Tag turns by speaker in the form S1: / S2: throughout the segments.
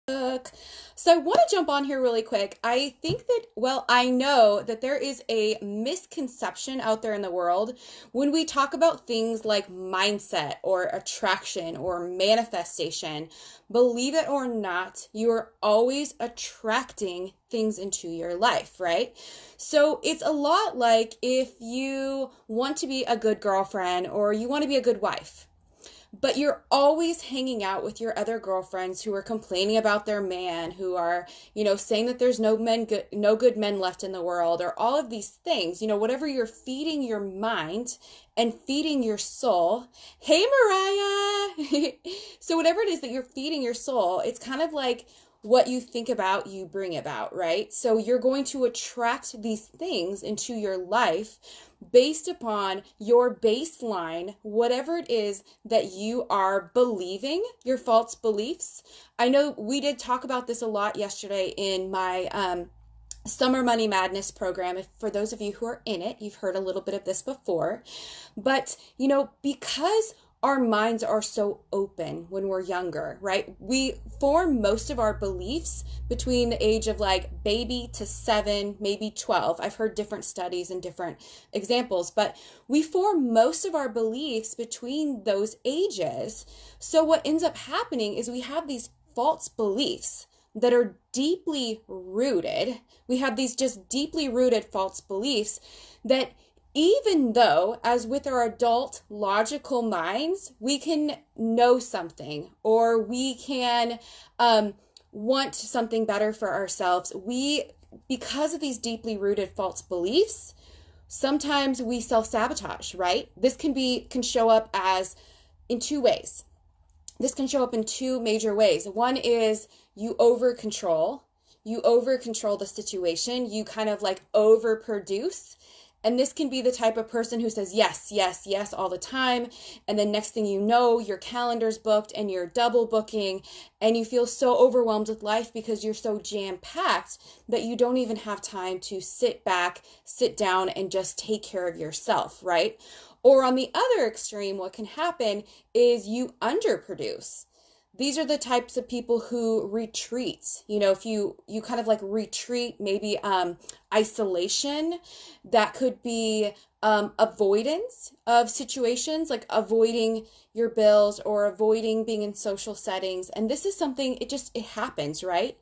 S1: So I want to jump on here really quick. I think that, well, I know that there is a misconception out there in the world when we talk about things like mindset or attraction or manifestation. Believe it or not, you are always attracting things into your life, right? So it's a lot like if you want to be a good girlfriend or you want to be a good wife, but you're always hanging out with your other girlfriends who are complaining about their man, who are, saying that there's no good men left in the world, or all of these things, whatever you're feeding your mind and feeding your soul. Hey, Mariah. So whatever it is that you're feeding your soul, it's kind of like what you think about, you bring about, right? So you're going to attract these things into your life based upon your baseline, whatever it is that you are believing, your false beliefs. I know we did talk about this a lot yesterday in my Summer Money Madness program. If for those of you who are in it, you've heard a little bit of this before. But, because our minds are so open when we're younger, right? We form most of our beliefs between the age of like baby to 7, maybe 12. I've heard different studies and different examples, but we form most of our beliefs between those ages. So what ends up happening is we have these false beliefs that are deeply rooted. We have these just deeply rooted false beliefs that, even though, as with our adult logical minds, we can know something or we can want something better for ourselves, because of these deeply rooted false beliefs, sometimes we self-sabotage, right? This can show up as in two ways. This can show up in two major ways. One is you over control the situation, you kind of like overproduce. And this can be the type of person who says yes, yes, yes all the time. And then next thing you know, your calendar's booked and you're double booking and you feel so overwhelmed with life because you're so jam-packed that you don't even have time to sit back, sit down, and just take care of yourself, right? Or on the other extreme, what can happen is you underproduce. These are the types of people who retreat. If you kind of like retreat, maybe isolation, that could be avoidance of situations, like avoiding your bills or avoiding being in social settings. And this is something, it happens, right?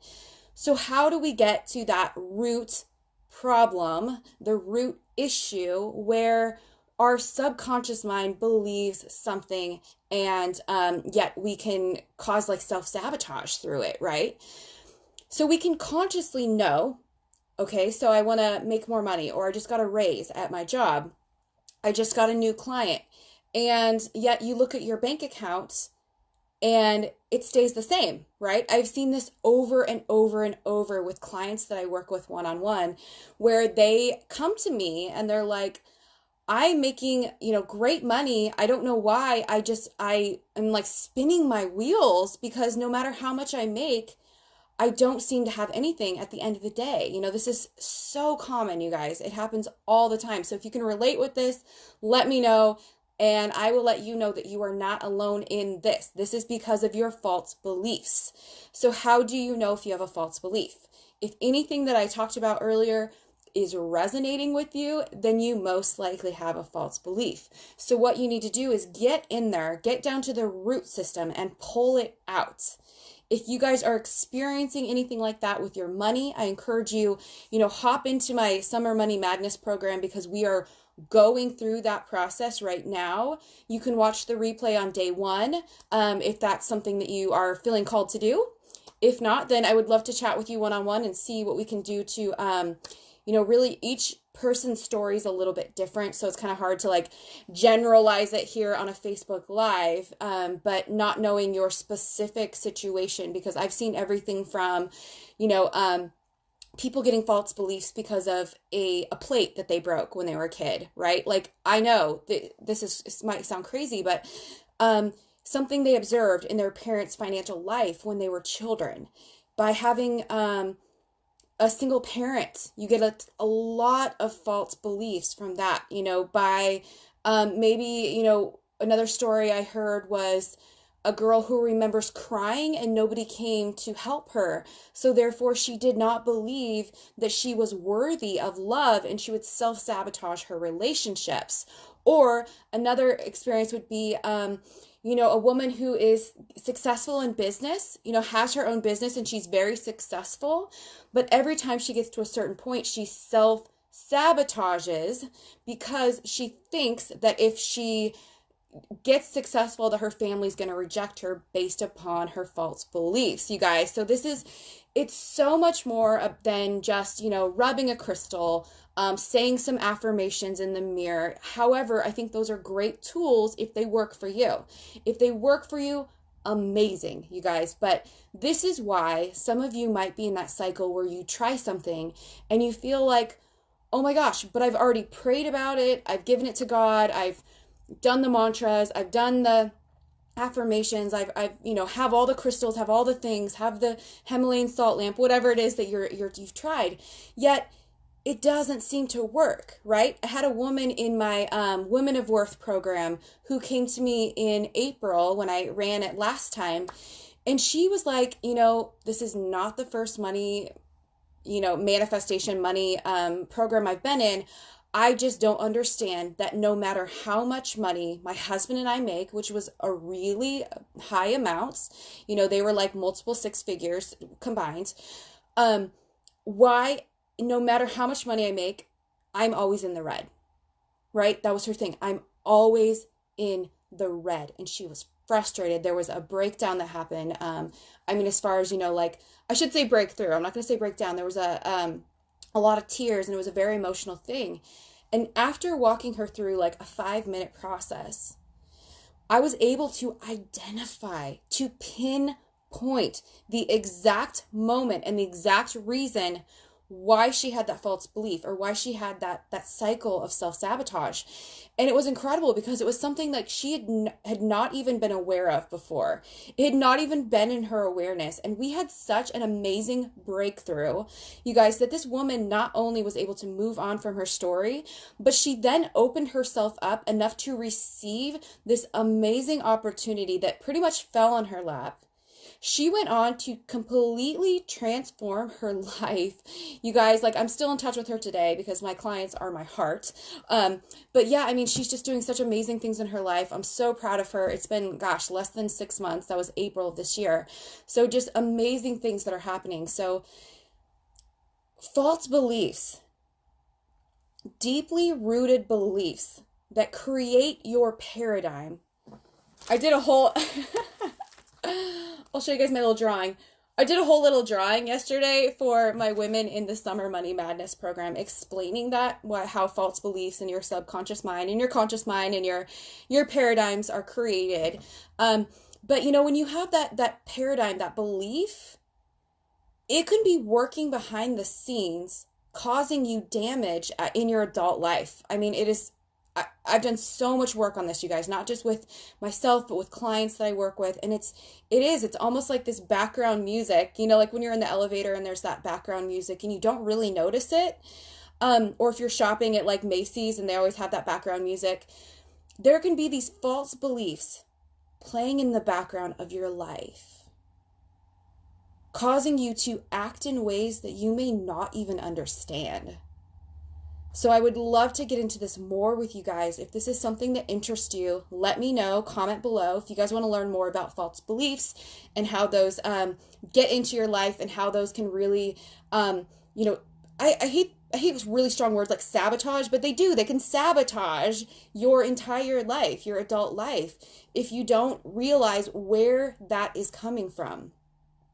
S1: So how do we get to that root problem, the root issue where our subconscious mind believes something and yet we can cause like self-sabotage through it, right? So we can consciously know, okay, so I want to make more money, or I just got a raise at my job, I just got a new client, and yet you look at your bank account and it stays the same, right? I've seen this over and over and over with clients that I work with one-on-one, where they come to me and they're like, I'm making, great money. I don't know why. I am like spinning my wheels because no matter how much I make, I don't seem to have anything at the end of the day. This is so common, you guys. It happens all the time. So if you can relate with this, let me know. And I will let you know that you are not alone in this. This is because of your false beliefs. So how do you know if you have a false belief? If anything that I talked about earlier is resonating with you, then you most likely have a false belief. So what you need to do is get in there, get down to the root system and pull it out. If you guys are experiencing anything like that with your money, I encourage you, hop into my Summer Money Madness program because we are going through that process right now. You can watch the replay on day 1 if that's something that you are feeling called to do. If not, then I would love to chat with you one-on-one and see what we can do to really each person's story is a little bit different. So it's kind of hard to like generalize it here on a Facebook Live, but not knowing your specific situation, because I've seen everything from, people getting false beliefs because of a plate that they broke when they were a kid, right? Like, I know this might sound crazy, but something they observed in their parents' financial life when they were children. By having a single parent, you get a lot of false beliefs from that, by maybe, another story I heard was a girl who remembers crying and nobody came to help her. So therefore, she did not believe that she was worthy of love, and she would self-sabotage her relationships. Or another experience would be, a woman who is successful in business, has her own business and she's very successful. But every time she gets to a certain point, she self-sabotages because she thinks that if she gets successful, that her family's going to reject her based upon her false beliefs, you guys. So it's so much more than just, rubbing a crystal, saying some affirmations in the mirror. However, I think those are great tools if they work for you. If they work for you, amazing, you guys. But this is why some of you might be in that cycle where you try something and you feel like, oh my gosh, but I've already prayed about it. I've given it to God. I've done the mantras, I've done the affirmations, I've have all the crystals, have all the things, have the Himalayan salt lamp, whatever it is that you've tried, yet it doesn't seem to work, right? I had a woman in my Women of Worth program who came to me in April when I ran it last time, and she was like, this is not the first money, manifestation money program I've been in. I just don't understand that no matter how much money my husband and I make, which was a really high amounts, they were like multiple six figures combined. Why, no matter how much money I make, I'm always in the red, right? That was her thing. I'm always in the red. And she was frustrated. There was a breakdown that happened. As far as, I should say breakthrough. I'm not going to say breakdown. There was a lot of tears, and it was a very emotional thing. And after walking her through like a 5-minute process, I was able to identify, to pinpoint the exact moment and the exact reason why she had that false belief, or why she had that cycle of self-sabotage. And it was incredible because it was something like she had not even been aware of before. It had not even been in her awareness. And we had such an amazing breakthrough, you guys, that this woman not only was able to move on from her story, but she then opened herself up enough to receive this amazing opportunity that pretty much fell on her lap. She went on to completely transform her life. You guys, I'm still in touch with her today because my clients are my heart. But yeah, she's just doing such amazing things in her life. I'm so proud of her. It's been, less than 6 months. That was April of this year. So just amazing things that are happening. So false beliefs, deeply rooted beliefs that create your paradigm. I did a whole... I'll show you guys my little drawing. I did a whole little drawing yesterday for my Women in the Summer Money Madness program, explaining how false beliefs in your subconscious mind and your conscious mind and your paradigms are created. But when you have that paradigm, that belief, it can be working behind the scenes, causing you damage in your adult life. It is. I've done so much work on this, you guys, not just with myself, but with clients that I work with. And it's almost like this background music, like when you're in the elevator and there's that background music and you don't really notice it. Or if you're shopping at like Macy's and they always have that background music, there can be these false beliefs playing in the background of your life, causing you to act in ways that you may not even understand. So I would love to get into this more with you guys. If this is something that interests you, let me know, comment below. If you guys want to learn more about false beliefs and how those get into your life and how those can really, I hate really strong words like sabotage, but they can sabotage your entire life, your adult life, if you don't realize where that is coming from.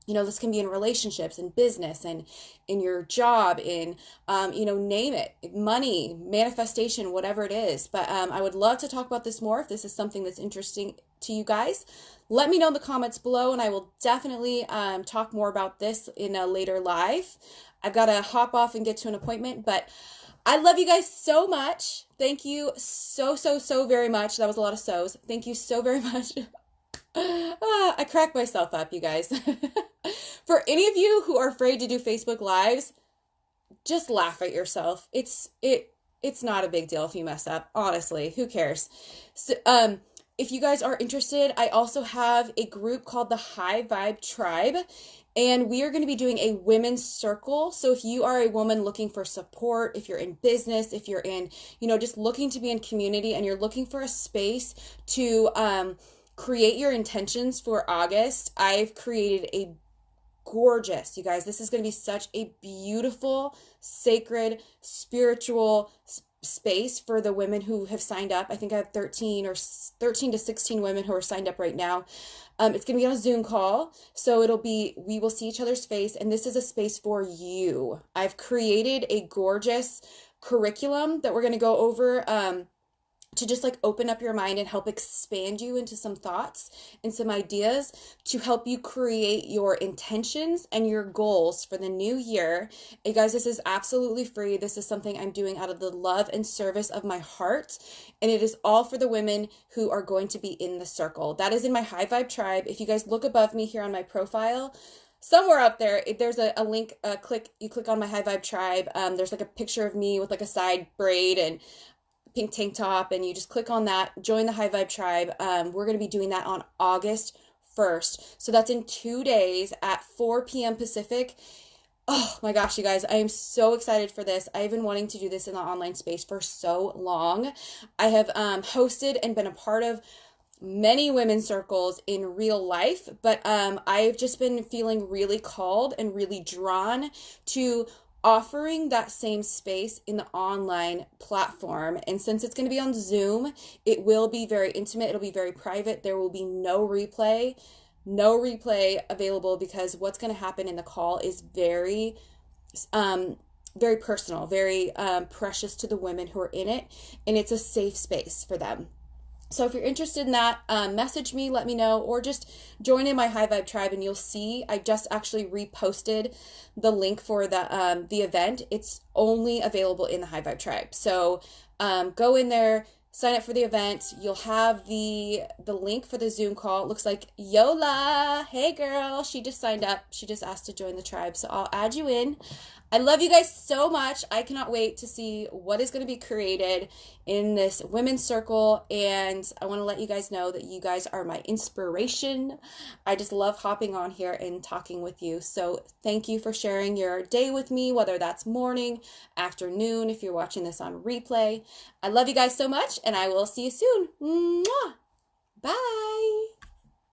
S1: This can be in relationships, in business, and in your job, in, name it, money, manifestation, whatever it is. But I would love to talk about this more if this is something that's interesting to you guys. Let me know in the comments below, and I will definitely talk more about this in a later live. I've got to hop off and get to an appointment, but I love you guys so much. Thank you so very much. That was a lot of so's. Thank you so very much. I crack myself up, you guys. For any of you who are afraid to do Facebook Lives, just laugh at yourself. It's not a big deal if you mess up. Honestly, who cares? So, if you guys are interested, I also have a group called the High Vibe Tribe. And we are going to be doing a women's circle. So if you are a woman looking for support, if you're in business, if you're in, just looking to be in community and you're looking for a space to create your intentions for August, I've created a gorgeous, you guys, this is going to be such a beautiful, sacred, spiritual space for the women who have signed up. I think I have 13 to 16 women who are signed up right now. It's going to be on a Zoom call. So we will see each other's face. And this is a space for you. I've created a gorgeous curriculum that we're going to go over, to just like open up your mind and help expand you into some thoughts and some ideas to help you create your intentions and your goals for the new year. You guys, this is absolutely free. This is something I'm doing out of the love and service of my heart. And it is all for the women who are going to be in the circle. That is in my High Vibe Tribe. If you guys look above me here on my profile, somewhere up there, there's a link, you click on my High Vibe Tribe. There's like a picture of me with like a side braid and pink tank top, and you just click on that, join the High Vibe Tribe. We're going to be doing that on August 1st. So that's in 2 days at 4 p.m. Pacific. Oh my gosh, you guys, I am so excited for this. I've been wanting to do this in the online space for so long. I have hosted and been a part of many women's circles in real life, but I've just been feeling really called and really drawn to offering that same space in the online platform. And since it's going to be on Zoom, it will be very intimate. It'll be very private. There will be no replay available, because what's going to happen in the call is very personal, very precious to the women who are in it. And it's a safe space for them. So if you're interested in that, message me, let me know, or just join in my High Vibe Tribe, and you'll see I just actually reposted the link for the event. It's only available in the High Vibe Tribe. So go in there, sign up for the event. You'll have the link for the Zoom call. It looks like Yola, hey girl, she just signed up. She just asked to join the tribe. So I'll add you in. I love you guys so much. I cannot wait to see what is going to be created in this women's circle. And I want to let you guys know that you guys are my inspiration. I just love hopping on here and talking with you. So thank you for sharing your day with me, whether that's morning, afternoon, if you're watching this on replay. I love you guys so much, and I will see you soon. Mwah! Bye.